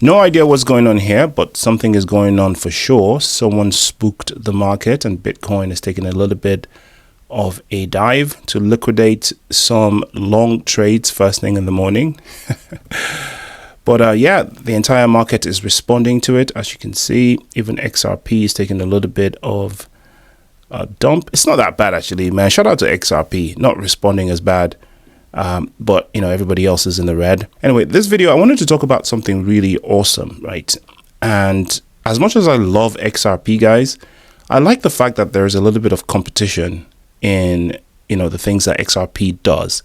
No idea what's going on here, but something is going on for sure. Someone spooked the market and Bitcoin is taking a little bit of a dive to liquidate some long trades first thing in the morning. But yeah, the entire market is responding to it. As you can see, even XRP is taking a little bit of a dump. It's not that bad, actually, man. Shout out to XRP, not responding as bad. But, you know, everybody else is in the red. Anyway, this video, I wanted to talk about something really awesome, right? And as much as I love XRP, guys, I like the fact that there's a little bit of competition in, you know, the things that XRP does.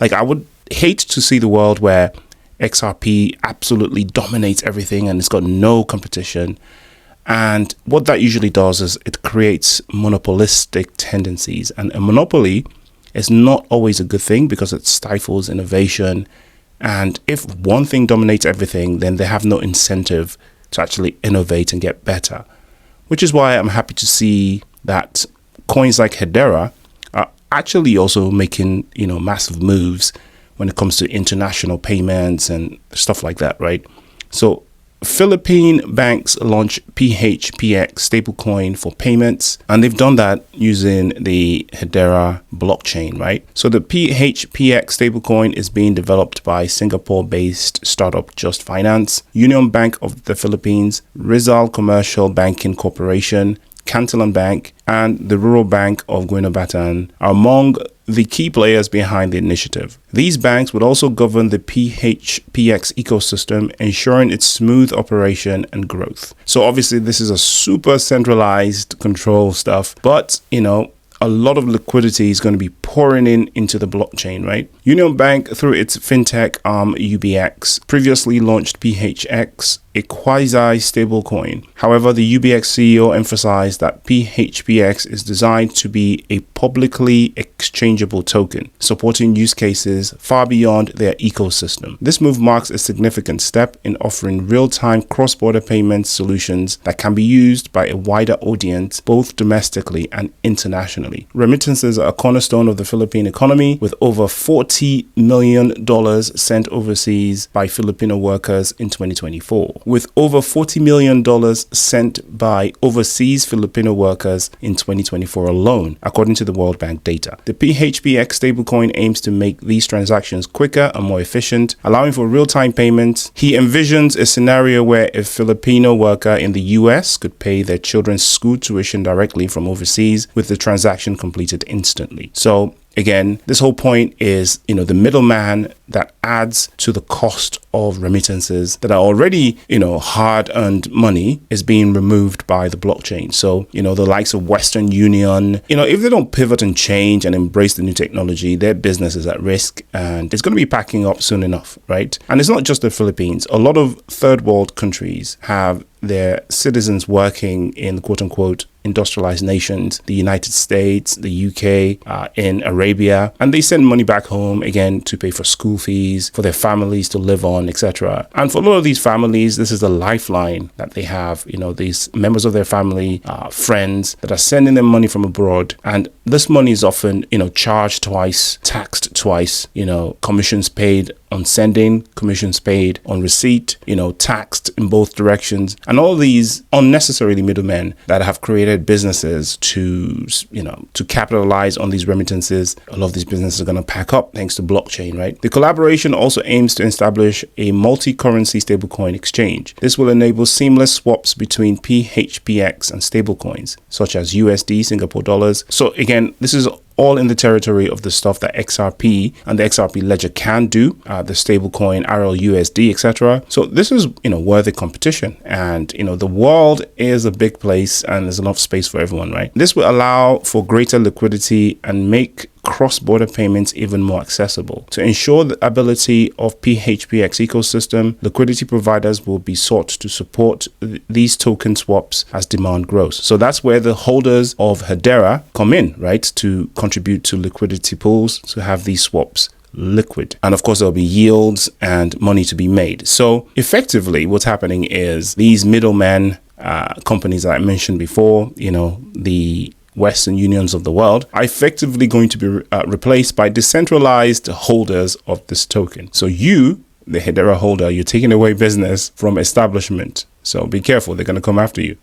Like, I would hate to see the world where XRP absolutely dominates everything and it's got no competition. And what that usually does is it creates monopolistic tendencies. And a monopoly is not always a good thing because it stifles innovation. And if one thing dominates everything, then they have no incentive to actually innovate and get better. Which is why I'm happy to see that coins like Hedera are actually also making, you know, massive moves when it comes to international payments and stuff like that, right? So Philippine banks launch PHPX stablecoin for payments, and they've done that using the Hedera blockchain, right? So the PHPX stablecoin is being developed by Singapore-based startup Just Finance, UnionBank of the Philippines, Rizal Commercial Banking Corporation, Cantilan Bank, and the Rural Bank of Guinobatan are among the key players behind the initiative. These banks would also govern the PHPX ecosystem, ensuring its smooth operation and growth. So obviously this is a super centralized control stuff, but you know, a lot of liquidity is going to be pouring into the blockchain, right? UnionBank, through its fintech arm UBX, previously launched PHX, a quasi-stablecoin. However, the UBX CEO emphasized that PHPX is designed to be a publicly exchangeable token, supporting use cases far beyond their ecosystem. This move marks a significant step in offering real-time cross-border payment solutions that can be used by a wider audience, both domestically and internationally. Remittances are a cornerstone of the Philippine economy, with over $40 million sent overseas by Filipino workers in 2024. With over $40 million sent by overseas Filipino workers in 2024 alone, according to the World Bank data. The PHPX stablecoin aims to make these transactions quicker and more efficient, allowing for real-time payments. He envisions a scenario where a Filipino worker in the US could pay their children's school tuition directly from overseas, with the transaction completed instantly. So again, this whole point is, you know, the middleman that adds to the cost of remittances that are already, you know, hard-earned money is being removed by the blockchain. So, you know, the likes of Western Union, you know, if they don't pivot and change and embrace the new technology, their business is at risk and it's going to be packing up soon enough, right? And it's not just the Philippines. A lot of third world countries have their citizens working in quote-unquote industrialized nations, the United States, the UK, in Arabia, and they send money back home again to pay for school fees, for their families to live on, etc. And for a lot of these families, this is the lifeline that they have, you know, these members of their family, friends that are sending them money from abroad. And this money is often, you know, charged twice, taxed twice, you know, commissions paid on sending, commissions paid on receipt, you know, taxed in both directions. And all these unnecessarily middlemen that have created businesses to, you know, to capitalize on these remittances. A lot of these businesses are going to pack up thanks to blockchain, right? The collaboration also aims to establish a multi-currency stablecoin exchange. This will enable seamless swaps between PHPX and stablecoins, such as USD, Singapore dollars. So again, this is all in the territory of the stuff that XRP and the XRP ledger can do, the stablecoin, RLUSD, etc. So this is, you know, worthy competition. And, you know, the world is a big place and there's enough space for everyone, right? This will allow for greater liquidity and make cross-border payments even more accessible. To ensure the ability of PHPX ecosystem, liquidity providers will be sought to support these token swaps as demand grows. So that's where the holders of Hedera come in, right? To contribute to liquidity pools, to have these swaps liquid. And of course, there'll be yields and money to be made. So effectively, what's happening is these middlemen, companies that I mentioned before, you know, the Western unions of the world, are effectively going to be replaced by decentralized holders of this token. So you, the Hedera holder, you're taking away business from establishment. So be careful, they're going to come after you.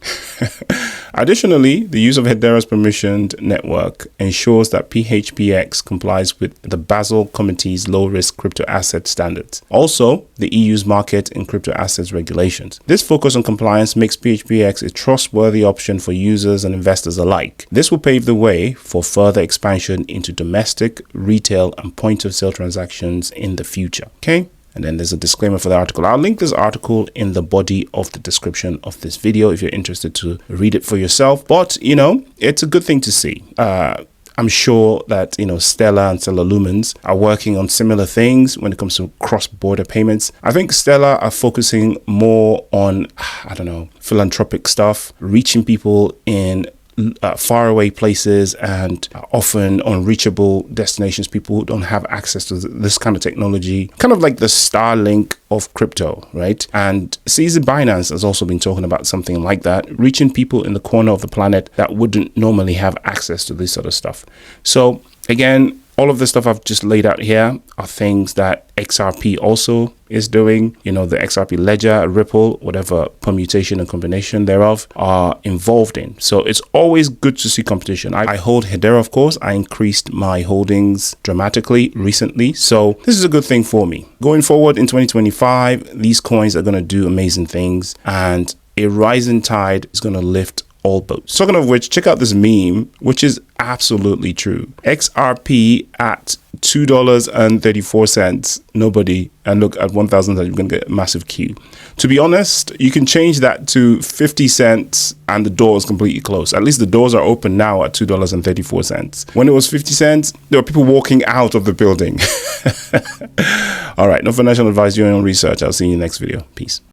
Additionally, the use of Hedera's permissioned network ensures that PHPX complies with the Basel Committee's low-risk crypto asset standards. Also, the EU's market in crypto assets regulations. This focus on compliance makes PHPX a trustworthy option for users and investors alike. This will pave the way for further expansion into domestic, retail, and point-of-sale transactions in the future. Okay? And then there's a disclaimer for the article. I'll link this article in the body of the description of this video if you're interested to read it for yourself. But, you know, it's a good thing to see. I'm sure that, you know, Stellar and Stellar Lumens are working on similar things when it comes to cross-border payments. I think Stellar are focusing more on, I don't know, philanthropic stuff, reaching people in faraway places and often unreachable destinations, people who don't have access to this kind of technology, kind of like the Starlink of crypto, right? And CZ Binance has also been talking about something like that, reaching people in the corner of the planet that wouldn't normally have access to this sort of stuff. So again, all of the stuff I've just laid out here are things that XRP also is doing. You know, the XRP ledger, Ripple, whatever permutation and combination thereof are involved in. So it's always good to see competition. I hold Hedera, of course. I increased my holdings dramatically recently. So this is a good thing for me. Going forward in 2025, these coins are going to do amazing things, and a rising tide is going to lift all boats. Talking of which, check out this meme, which is absolutely true. XRP at $2.34. Nobody. And look at 1,000, you're going to get a massive queue. To be honest, you can change that to 50 cents and the door is completely closed. At least the doors are open now at $2.34. When it was 50 cents, there were people walking out of the building. All right. No financial advice, your own research. I'll see you in the next video. Peace.